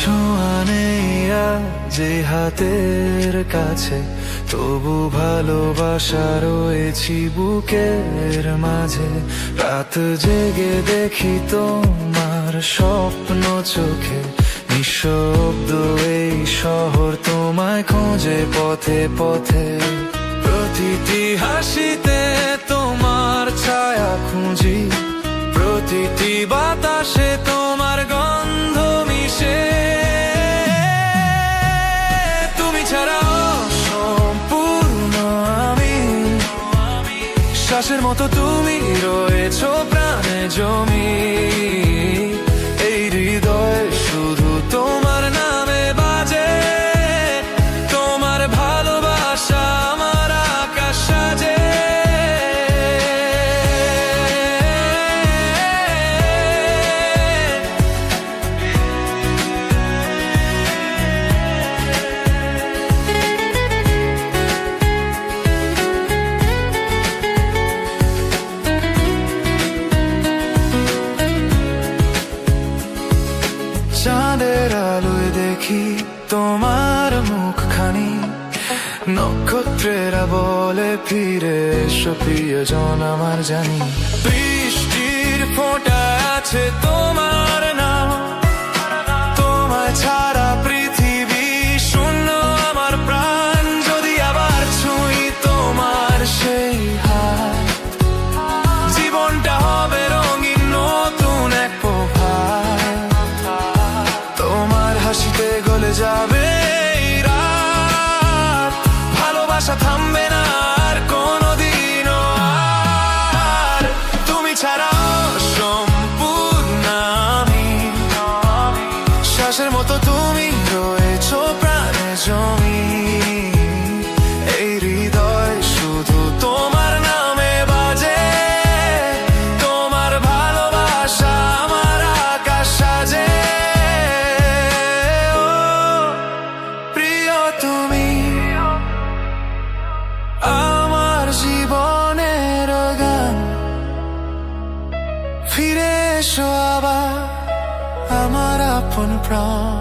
ছোঁয়া নেই যে হাতের কাছে, তবু ভালোবাসা রয়েছি বুকের মাঝে। রাত জেগে দেখি তোমার স্বপ্ন চোখে, নিঃশব্দ এই শহর তোমায় খোঁজে পথে পথে। প্রতিটি হাসিতে তোমার ছায়া খুঁজি, প্রতিটি বাতাসে তোমার গন্ধ মিশে। তুমি ছাড়া অসম্পূর্ণ আমি, শ্বাসের মতো তুমি রয়েছো প্রাণে জমি। এই হৃদয় শুধু তোমার নামে বাজে, তোমার ভালোবাসা আমার আকাশ সাজে। চাঁদের আলোয় দেখি তোমার মুখখানি, নক্ষত্রেরা বলে ফিরে এসো প্রিয়জন আমার। জানি বৃষ্টির ফোঁটা আছে তোমার নাম, তোমায় ছাড়া পৃথিবী শূন্য আমার প্রাণ। যদি আবার ছুঁই তোমার সেই হাত, জীবনটা হবে রঙিন নতুন এক প্রভাত। তোমার হাসিতে গলে যাবে এই রাত, ভালোবাসা থামবে না আর কোনোদিনও আর। তুমি ছাড়া অসম্পূর্ণ আমি, শ্বাসের মতো তুমি রয়েছো প্রাণে জমি। এই হৃদয় শুধু তোমার নামে বাজে, তোমার ভালোবাসা আমার আকাশ সাজে। তুমি আমার জীবনের গান, ফিরে এসো আবার আমার আপন প্রাণ।